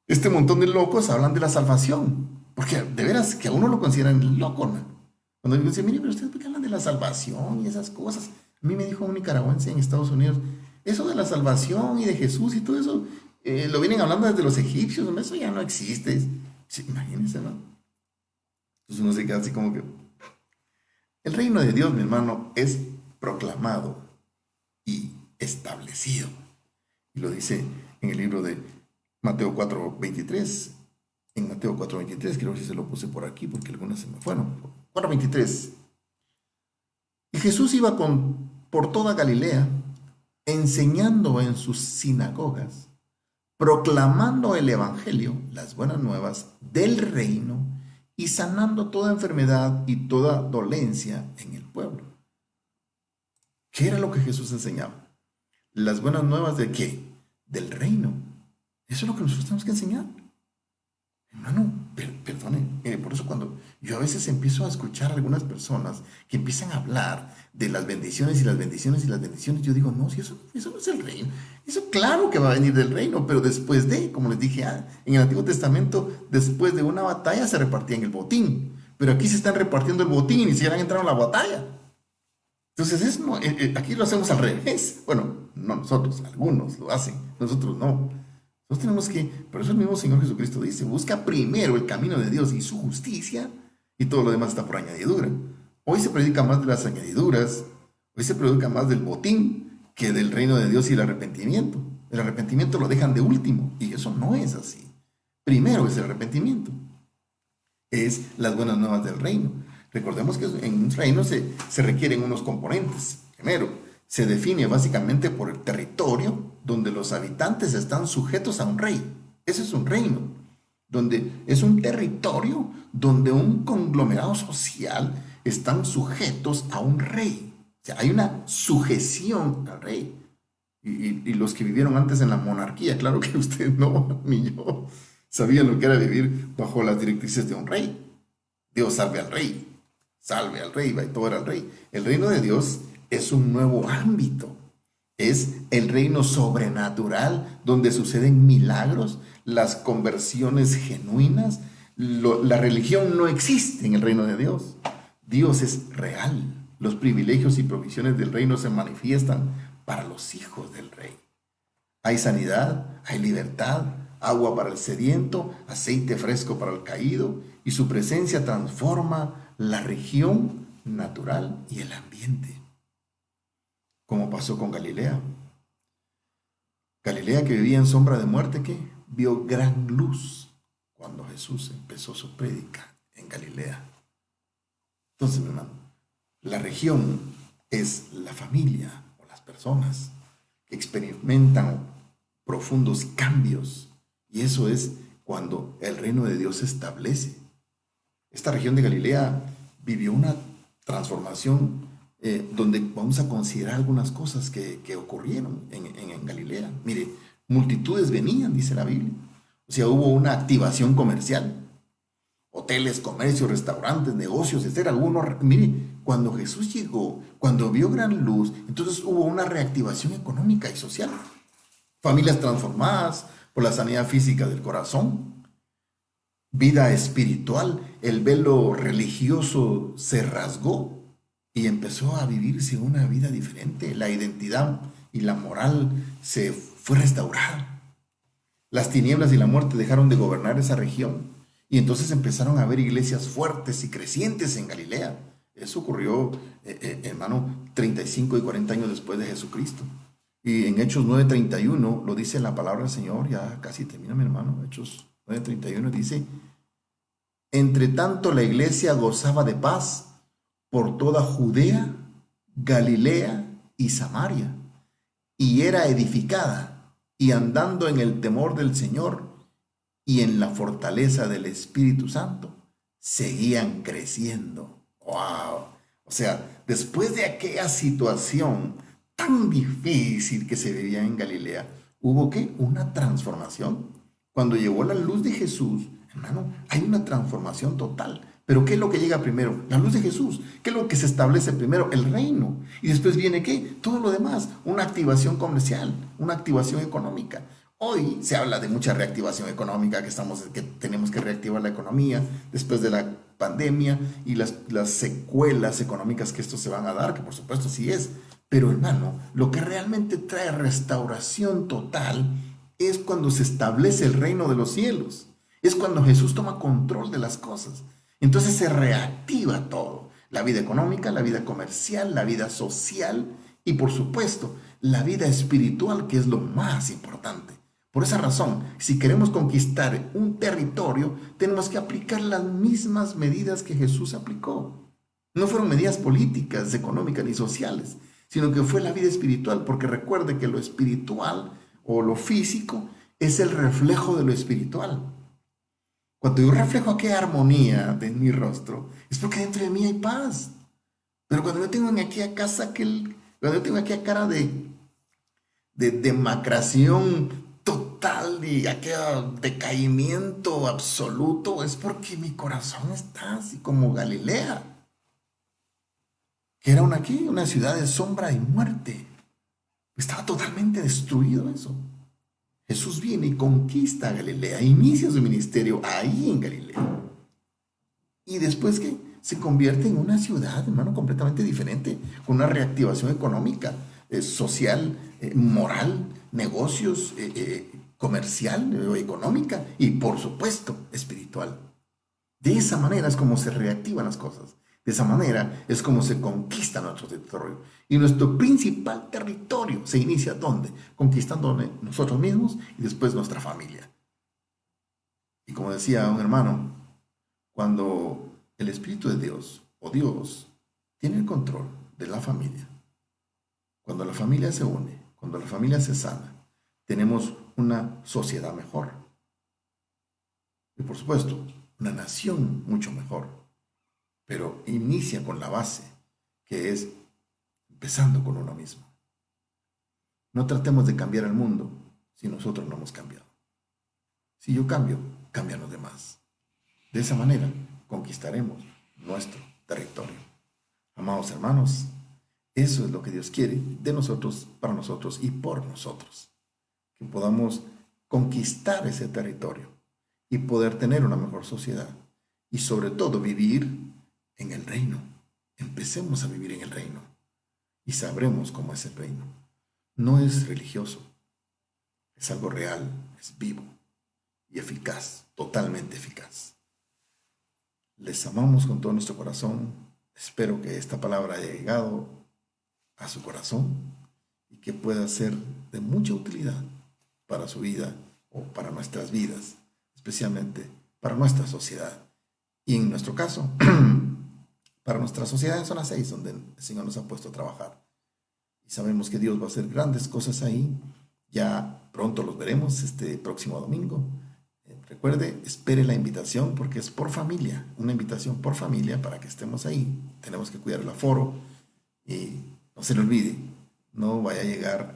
este montón de locos hablan de la salvación. Porque de veras que a uno lo consideran loco, ¿no? Cuando digo, mire, pero ustedes por qué hablan de la salvación y esas cosas. A mí me dijo un nicaragüense en Estados Unidos, eso de la salvación y de Jesús y todo eso, lo vienen hablando desde los egipcios, ¿no? Eso ya no existe. Sí, imagínense, ¿no? Entonces uno se queda así como que... El reino de Dios, mi hermano, es proclamado y establecido. Y lo dice en el libro de Mateo 4:23. En Mateo 4:23, creo que si se lo puse por aquí porque algunas se me fueron. 4:23. Y Jesús iba por toda Galilea, enseñando en sus sinagogas, proclamando el evangelio, las buenas nuevas del reino, y sanando toda enfermedad y toda dolencia en el pueblo. ¿Qué era lo que Jesús enseñaba? Las buenas nuevas ¿de qué? Del reino. Eso es lo que nosotros tenemos que enseñar. Hermano, perdone, por eso cuando yo a veces empiezo a escuchar a algunas personas que empiezan a hablar de las bendiciones y las bendiciones y las bendiciones, yo digo, no, si eso no es el reino. Eso claro que va a venir del reino, pero después como les dije, en el Antiguo Testamento, después de una batalla se repartían el botín, pero aquí se están repartiendo el botín y ni siquiera han entrado en la batalla. Entonces, aquí lo hacemos al revés. Bueno, no nosotros, algunos lo hacen, nosotros no. Nosotros tenemos que, por eso el mismo Señor Jesucristo dice, busca primero el camino de Dios y su justicia, y todo lo demás está por añadidura. Hoy se predica más de las añadiduras, hoy se predica más del botín que del reino de Dios y el arrepentimiento. El arrepentimiento lo dejan de último, y eso no es así. Primero es el arrepentimiento, es las buenas nuevas del reino. Recordemos que en un reino se requieren unos componentes. Primero, se define básicamente por el territorio donde los habitantes están sujetos a un rey. Ese es un reino, donde es un territorio donde un conglomerado social están sujetos a un rey. O sea, hay una sujeción al rey. Y los que vivieron antes en la monarquía, claro que usted no, ni yo, sabían lo que era vivir bajo las directrices de un rey. Dios salve al rey, va y todo era el rey. El reino de Dios es un nuevo ámbito. Es el reino sobrenatural donde suceden milagros, las conversiones genuinas. La religión no existe en el reino de Dios. Dios es real. Los privilegios y provisiones del reino se manifiestan para los hijos del rey. Hay sanidad, hay libertad, agua para el sediento, aceite fresco para el caído, y su presencia transforma la región natural y el ambiente. Como pasó con Galilea. Galilea, que vivía en sombra de muerte, ¿qué? Vio gran luz cuando Jesús empezó su prédica en Galilea. Entonces, mi hermano, la región es la familia o las personas que experimentan profundos cambios, y eso es cuando el reino de Dios se establece. Esta región de Galilea vivió una transformación donde vamos a considerar algunas cosas que ocurrieron en Galilea. Mire, multitudes venían, dice la Biblia. O sea, hubo una activación comercial. Hoteles, comercios, restaurantes, negocios, etc. Mire, cuando Jesús llegó, cuando vio gran luz, entonces hubo una reactivación económica y social. Familias transformadas por la sanidad física del corazón. Vida espiritual, el velo religioso se rasgó y empezó a vivirse una vida diferente. La identidad y la moral se fue restaurada. Las tinieblas y la muerte dejaron de gobernar esa región y entonces empezaron a haber iglesias fuertes y crecientes en Galilea. Eso ocurrió, hermano, 35 y 40 años después de Jesucristo. Y en Hechos 9:31 lo dice la palabra del Señor, ya casi termina, mi hermano. Hechos 9:31 dice: entre tanto la iglesia gozaba de paz por toda Judea, Galilea y Samaria, y era edificada, y andando en el temor del Señor y en la fortaleza del Espíritu Santo, seguían creciendo. ¡Wow! O sea, después de aquella situación tan difícil que se vivía en Galilea, ¿hubo qué? Una transformación. Cuando llegó la luz de Jesús, hermano, hay una transformación total. Pero ¿qué es lo que llega primero? La luz de Jesús. ¿Qué es lo que se establece primero? El reino. Y después viene ¿qué? Todo lo demás. Una activación comercial, una activación económica. Hoy se habla de mucha reactivación económica, que tenemos que reactivar la economía después de la pandemia y las secuelas económicas que esto se van a dar, que por supuesto sí es. Pero hermano, lo que realmente trae restauración total es cuando se establece el reino de los cielos. Es cuando Jesús toma control de las cosas. Entonces se reactiva todo. La vida económica, la vida comercial, la vida social y por supuesto la vida espiritual, que es lo más importante. Por esa razón, si queremos conquistar un territorio, tenemos que aplicar las mismas medidas que Jesús aplicó. No fueron medidas políticas, económicas ni sociales, sino que fue la vida espiritual, porque recuerde que lo espiritual o lo físico es el reflejo de lo espiritual. Cuando yo reflejo aquella armonía de mi rostro, es porque dentro de mí hay paz. Pero cuando yo tengo en aquella cuando yo tengo aquella cara de demacración total y aquel decaimiento absoluto, es porque mi corazón está así como Galilea, que era una ciudad de sombra y muerte. Estaba totalmente destruido eso. Jesús viene y conquista a Galilea, inicia su ministerio ahí en Galilea. Y después que se convierte en una ciudad, hermano, completamente diferente, con una reactivación económica, social, moral, negocios, comercial, económica y por supuesto espiritual. De esa manera es como se reactivan las cosas. De esa manera es como se conquista nuestro territorio. Y nuestro principal territorio se inicia ¿dónde? Conquistando nosotros mismos y después nuestra familia. Y como decía un hermano, cuando el Espíritu de Dios o Dios tiene el control de la familia, Cuando la familia se une, cuando la familia se sana, tenemos una sociedad mejor. Y por supuesto, una nación mucho mejor. Pero inicia con la base, que es empezando con uno mismo. No tratemos de cambiar el mundo si nosotros no hemos cambiado. Si yo cambio, cambian los demás. De esa manera conquistaremos nuestro territorio. Amados hermanos, eso es lo que Dios quiere de nosotros, para nosotros y por nosotros. Que podamos conquistar ese territorio y poder tener una mejor sociedad. Y sobre todo vivir en el reino. Empecemos a vivir en el reino y sabremos cómo es el reino. No es religioso, es algo real, es vivo y eficaz, totalmente eficaz. Les amamos con todo nuestro corazón. Espero que esta palabra haya llegado a su corazón y que pueda ser de mucha utilidad para su vida o para nuestras vidas, especialmente para nuestra sociedad. Y en nuestro caso, para nuestra sociedad en zona 6, donde el Señor nos ha puesto a trabajar. Y sabemos que Dios va a hacer grandes cosas ahí. Ya pronto los veremos este próximo domingo. Recuerde, espere la invitación porque es por familia, una invitación por familia para que estemos ahí. Tenemos que cuidar el aforo y no se le olvide, no vaya a llegar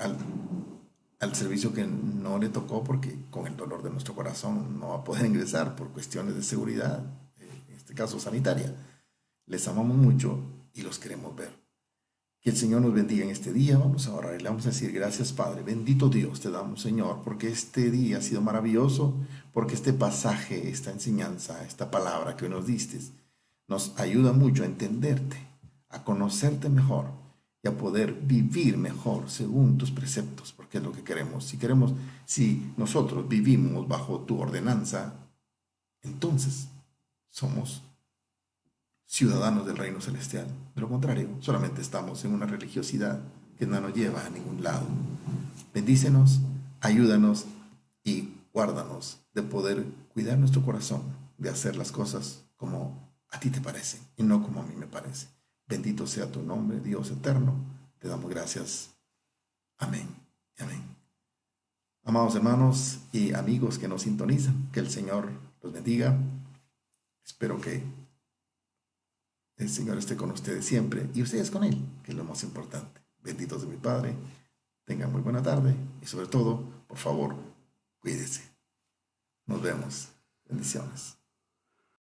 al servicio que no le tocó porque con el dolor de nuestro corazón no va a poder ingresar por cuestiones de seguridad, en este caso sanitaria. Les amamos mucho y los queremos ver. Que el Señor nos bendiga en este día. Vamos a orar y le vamos a decir: gracias, Padre. Bendito Dios te damos, Señor, porque este día ha sido maravilloso, porque este pasaje, esta enseñanza, esta palabra que hoy nos diste, nos ayuda mucho a entenderte, a conocerte mejor y a poder vivir mejor según tus preceptos, porque es lo que queremos. Si nosotros vivimos bajo tu ordenanza, entonces somos ciudadanos del reino celestial. De lo contrario, solamente estamos en una religiosidad que no nos lleva a ningún lado. Bendícenos, ayúdanos y guárdanos de poder cuidar nuestro corazón, de hacer las cosas como a ti te parecen y no como a mí me parece. Bendito sea tu nombre, Dios eterno. Te damos gracias. Amén. Amén. Amados hermanos y amigos que nos sintonizan, que el Señor los bendiga. Espero que el Señor esté con ustedes siempre y ustedes con Él, que es lo más importante. Benditos de mi Padre. Tengan muy buena tarde y sobre todo, por favor, cuídese. Nos vemos. Bendiciones.